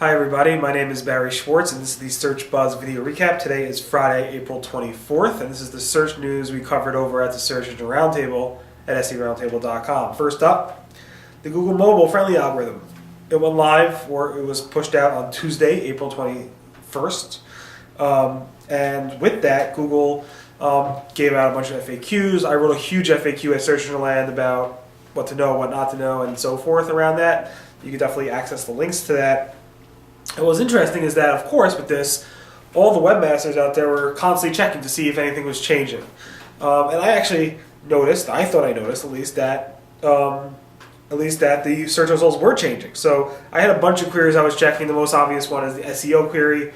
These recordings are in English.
Hi everybody, my name is Barry Schwartz and this is the Search Buzz video recap. Today is Friday, April 24th, and this is the search news we covered over at the Search Engine Roundtable at seroundtable.com. First up, the Google mobile friendly algorithm. It went live, or it was pushed out on Tuesday, April 21st. And with that, Google gave out a bunch of FAQs. I wrote a huge FAQ at Search Engine Land about what to know, what not to know, and so forth around that. You can definitely access the links to that. And what's interesting is that, of course, with this, all the webmasters out there were constantly checking to see if anything was changing. And I actually noticed, I thought I noticed at least that the search results were changing. So I had a bunch of queries I was checking. The most obvious one is the SEO query,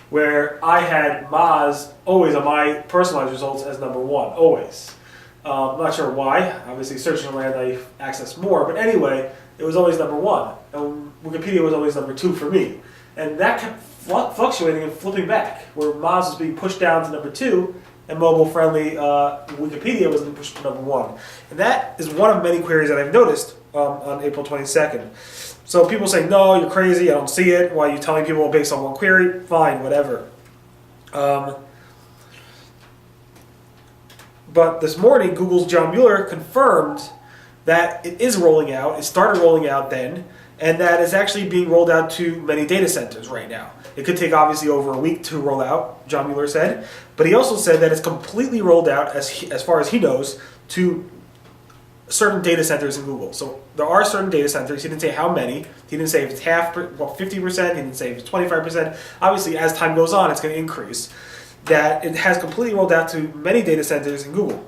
where I had Moz always on my personalized results as number one, always. I'm not sure why. Obviously, Search Engine Land I access more, but anyway, it was always number one. And Wikipedia was always number two for me. And that kept fluctuating and flipping back, where Moz was being pushed down to number two, and mobile-friendly Wikipedia was being pushed to number one. And that is one of many queries that I've noticed on April 22nd. So people say, no, you're crazy, I don't see it. Why are you telling people based on one query? Fine, whatever. But this morning, Google's John Mueller confirmed that it is rolling out, it started rolling out then, and that is actually being rolled out to many data centers right now. It could take obviously over a week to roll out, John Mueller said, but he also said that it's completely rolled out, as far as he knows, to certain data centers in Google. So there are certain data centers. He didn't say how many. He didn't say if it's 50%. He didn't say if it's 25%. Obviously, as time goes on, it's going to increase. That it has completely rolled out to many data centers in Google.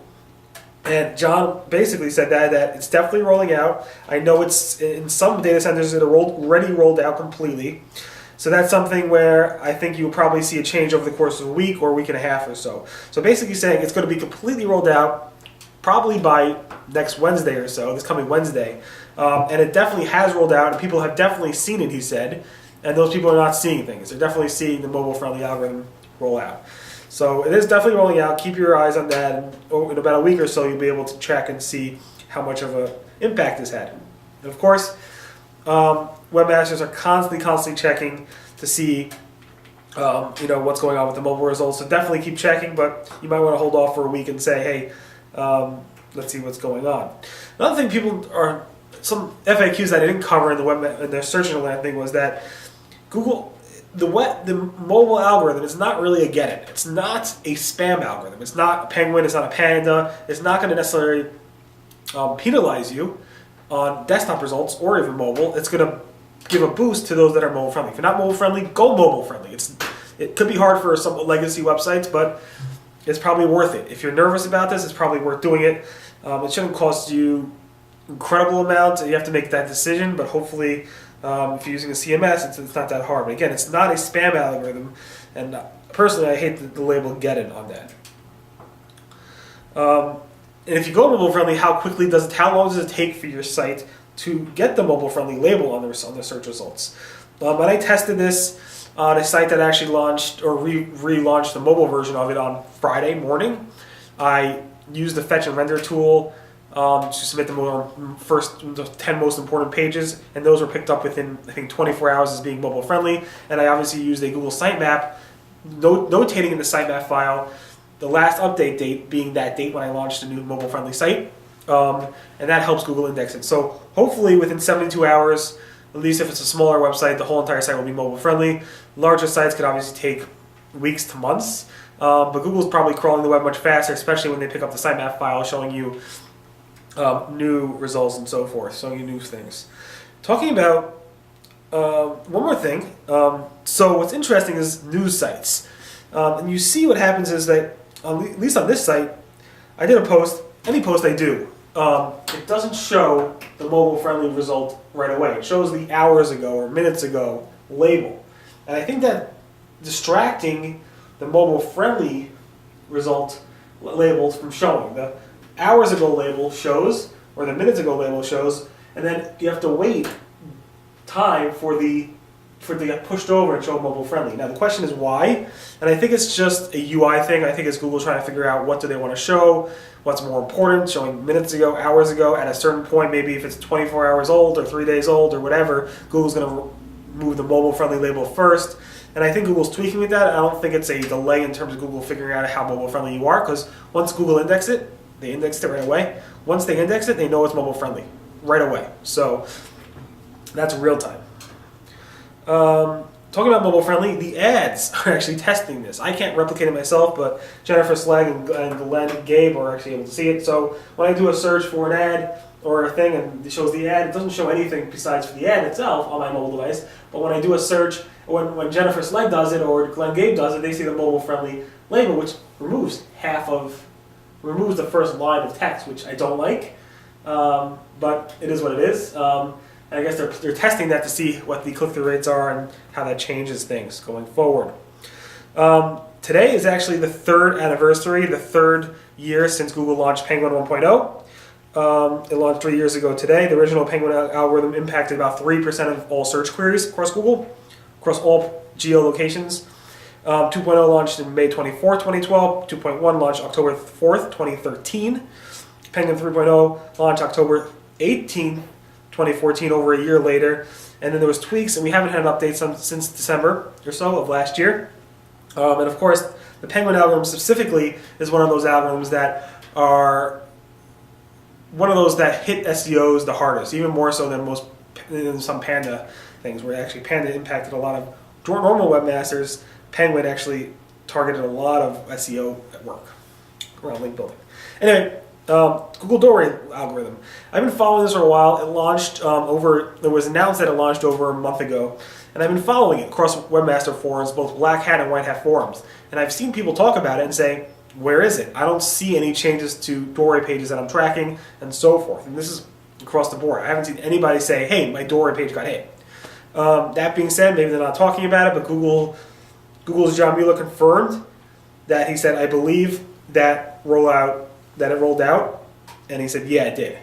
And John basically said that it's definitely rolling out. I know it's in some data centers that are already rolled out completely. So that's something where I think you'll probably see a change over the course of a week or a week and a half or so. So basically saying it's going to be completely rolled out probably by next Wednesday or so, this coming Wednesday. And it definitely has rolled out, and people have definitely seen it, he said. And those people are not seeing things. They're definitely seeing the mobile-friendly algorithm roll out. So it is definitely rolling out. Keep your eyes on that. And in about a week or so, you'll be able to check and see how much of an impact this had. And of course, webmasters are constantly checking to see what's going on with the mobile results. So definitely keep checking, but you might want to hold off for a week and say, hey, let's see what's going on. Another thing some FAQs that I didn't cover in the Search Engine Land thing was that Google, the mobile algorithm is not really a get it. It's not a spam algorithm. It's not a penguin. It's not a panda. It's not going to necessarily penalize you on desktop results or even mobile. It's going to give a boost to those that are mobile friendly. If you're not mobile friendly, go mobile friendly. It could be hard for some legacy websites, but it's probably worth it. If you're nervous about this, it's probably worth doing it. It shouldn't cost you incredible amounts. You have to make that decision, but hopefully if you're using a CMS, it's not that hard. But again, it's not a spam algorithm, and personally, I hate the label "Geddon" on that. And if you go mobile friendly, how long does it take for your site to get the mobile friendly label on the search results? And I tested this on a site that actually launched or relaunched the mobile version of it on Friday morning. I used the fetch and render tool to submit the 10 most important pages, and those were picked up within, I think, 24 hours as being mobile friendly. And I obviously used a Google sitemap, notating in the sitemap file the last update date being that date when I launched the new mobile friendly site, and that helps Google index it. So hopefully within 72 hours, at least if it's a smaller website, the whole entire site will be mobile friendly. Larger sites could obviously take weeks to months, but Google's probably crawling the web much faster, especially when they pick up the sitemap file showing you new results and so forth, showing you new things. Talking about one more thing. So what's interesting is news sites. And you see what happens is that, at least on this site, I did a post, any post I do, it doesn't show the mobile-friendly result right away. It shows the hours ago or minutes ago label. And I think that distracting the mobile-friendly result labels from showing. The hours ago label shows, or the minutes ago label shows, and then you have to wait time for it to get pushed over and show mobile friendly. Now the question is why, and I think it's just a UI thing. I think it's Google trying to figure out what do they want to show, what's more important, showing minutes ago, hours ago, at a certain point, maybe if it's 24 hours old or 3 days old or whatever, Google's going to move the mobile-friendly label first. And I think Google's tweaking with that. I don't think it's a delay in terms of Google figuring out how mobile-friendly you are, because once Google indexed it, they indexed it right away. Once they index it, they know it's mobile-friendly right away. So that's real time. Talking about mobile-friendly, the ads are actually testing this. I can't replicate it myself, but Jennifer Slegg and Glenn and Gabe are actually able to see it. So when I do a search for an ad or a thing and it shows the ad, it doesn't show anything besides for the ad itself on my mobile device. But when I do a search, when Jennifer Slegg does it or Glenn Gabe does it, they see the mobile-friendly label, which removes the first line of text, which I don't like. But it is what it is. And I guess they're testing that to see what the click-through rates are and how that changes things going forward. Today is actually the 3rd anniversary, the 3rd year since Google launched Penguin 1.0. It launched 3 years ago today. The original Penguin algorithm impacted about 3% of all search queries across Google, across all geolocations. 2.0 launched in May 24, 2012. 2.1 launched October 4th, 2013. Penguin 3.0 launched October 18, 2014, over a year later. And then there was tweaks, and we haven't had an update since December or so of last year. And of course, the Penguin algorithm specifically is one of those algorithms that hit SEOs the hardest, even more so than some Panda things, where actually Panda impacted a lot of normal webmasters. Penguin actually targeted a lot of SEO work around link building. Anyway, Google Doorway algorithm. I've been following this for a while. It launched it was announced that it launched over a month ago, and I've been following it across webmaster forums, both Black Hat and White Hat forums. And I've seen people talk about it and say, where is it? I don't see any changes to Doorway pages that I'm tracking, and so forth. And this is across the board. I haven't seen anybody say, hey, my Doorway page got hit. That being said, maybe they're not talking about it, but Google's John Mueller confirmed that he said, I believe that it rolled out, and he said, yeah, it did.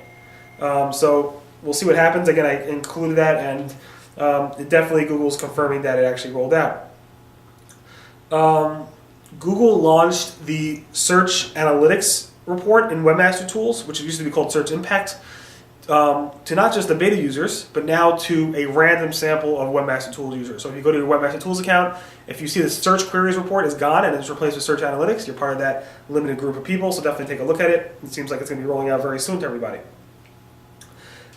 So we'll see what happens. Again, I included that, and definitely Google's confirming that it actually rolled out. Google launched the Search Analytics report in Webmaster Tools, which used to be called Search Impact, to not just the beta users, but now to a random sample of Webmaster Tools users. So if you go to your Webmaster Tools account, if you see the Search Queries report is gone and it's replaced with Search Analytics, you're part of that limited group of people, so definitely take a look at it. It seems like it's going to be rolling out very soon to everybody.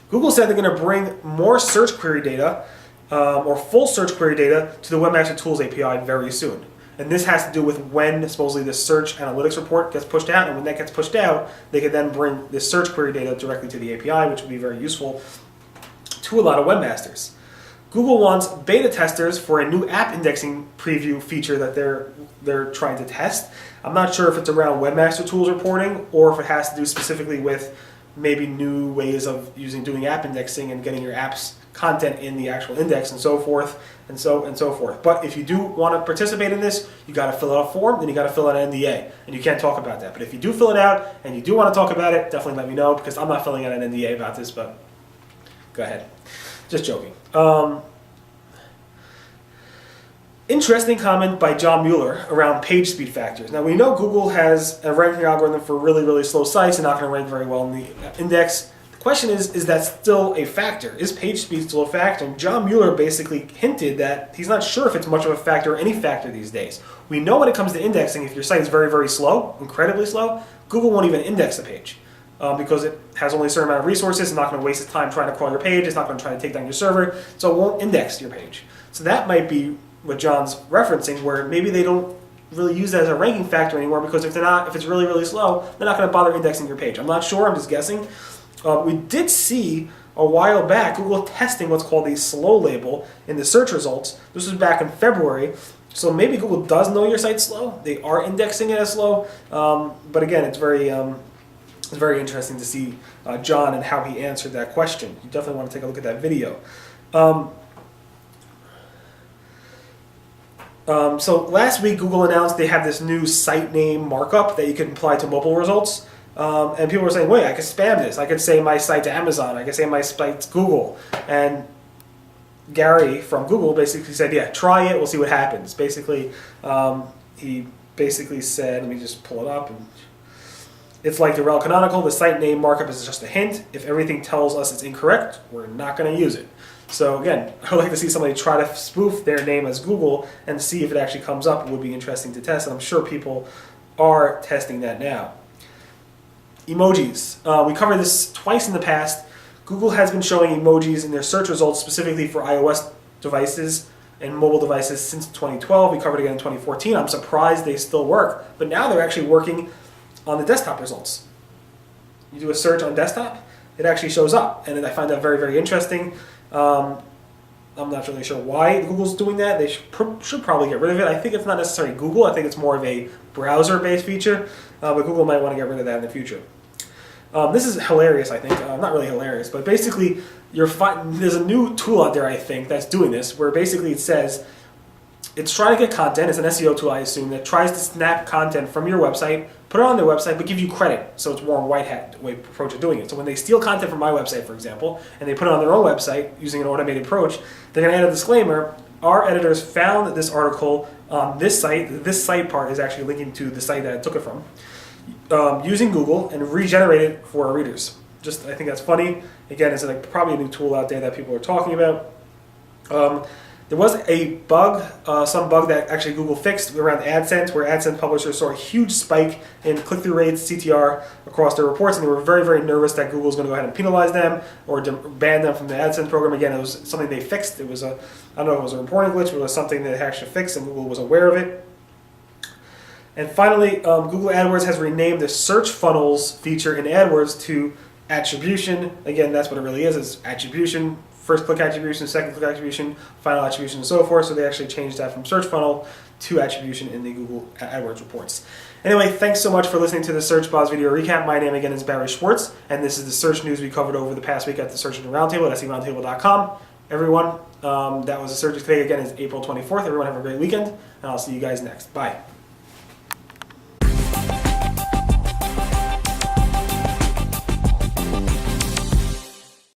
Google said they're going to bring more search query data, or full search query data, to the Webmaster Tools API very soon. And this has to do with when supposedly the Search Analytics report gets pushed out, and when that gets pushed out, they could then bring the search query data directly to the API, which would be very useful to a lot of webmasters. Google wants beta testers for a new app indexing preview feature that they're trying to test. I'm not sure if it's around Webmaster Tools reporting or if it has to do specifically with maybe new ways of doing app indexing and getting your app's content in the actual index and so forth and so forth. But if you do want to participate in this, you got to fill out a form, then you got to fill out an NDA, and you can't talk about that. But if you do fill it out and you do want to talk about it, definitely let me know, because I'm not filling out an NDA about this. But go ahead, just joking. Interesting comment by John Mueller around page speed factors. Now, we know Google has a ranking algorithm for really, really slow sites and not going to rank very well in the index. The question is that still a factor? Is page speed still a factor? And John Mueller basically hinted that he's not sure if it's much of a factor or any factor these days. We know when it comes to indexing, if your site is very, very slow, incredibly slow, Google won't even index the page because it has only a certain amount of resources. It's not going to waste its time trying to crawl your page. It's not going to try to take down your server, so it won't index your page. So that might be what John's referencing, where maybe they don't really use that as a ranking factor anymore, because if it's really, really slow, they're not going to bother indexing your page. I'm not sure, I'm just guessing. We did see a while back Google testing what's called a slow label in the search results. This was back in February, so maybe Google does know your site's slow. They are indexing it as slow, but again, it's very interesting to see John and how he answered that question. You definitely want to take a look at that video. So last week, Google announced they have this new site name markup that you can apply to mobile results. And people were saying, wait, I could spam this. I could say my site to Amazon. I could say my site to Google. And Gary from Google basically said, yeah, try it. We'll see what happens. Basically, he basically said, let me just pull it up. It's like the rel canonical. The site name markup is just a hint. If everything tells us it's incorrect, we're not going to use it. So again, I would like to see somebody try to spoof their name as Google and see if it actually comes up. It would be interesting to test, and I'm sure people are testing that now. Emojis. We covered this twice in the past. Google has been showing emojis in their search results specifically for iOS devices and mobile devices since 2012. We covered it again in 2014. I'm surprised they still work, but now they're actually working on the desktop results. You do a search on desktop, it actually shows up, and I find that very, very interesting. I'm not really sure why Google's doing that. They should probably get rid of it. I think it's not necessarily Google. I think it's more of a browser-based feature, but Google might want to get rid of that in the future. This is hilarious, I think. Not really hilarious, but basically there's a new tool out there, I think, that's doing this, where basically it says it's trying to get content. It's an SEO tool, I assume, that tries to snap content from your website, put it on their website, but give you credit. So it's more white hat way approach of doing it. So when they steal content from my website, for example, and they put it on their own website using an automated approach, they're going to add a disclaimer. Our editors found this article on this site. This site part is actually linking to the site that I took it from, using Google, and regenerate it for our readers. I think that's funny. Again, it's probably a new tool out there that people are talking about. There was a bug, some bug that actually Google fixed around AdSense, where AdSense publishers saw a huge spike in click-through rates, CTR, across their reports, and they were very, very nervous that Google was going to go ahead and penalize them or ban them from the AdSense program. Again, it was something they fixed. It was I don't know if it was a reporting glitch, but it was something that they actually fixed, and Google was aware of it. And finally, Google AdWords has renamed the search funnels feature in AdWords to attribution. Again, that's what it really is. It's attribution. First click attribution, second click attribution, final attribution, and so forth. So they actually changed that from search funnel to attribution in the Google AdWords reports. Anyway, thanks so much for listening to the Search Boss video recap. My name again is Barry Schwartz, and this is the search news we covered over the past week at the Search Engine Roundtable at seroundtable.com. Everyone, that was the search today. Again, is April 24th. Everyone have a great weekend, and I'll see you guys next. Bye.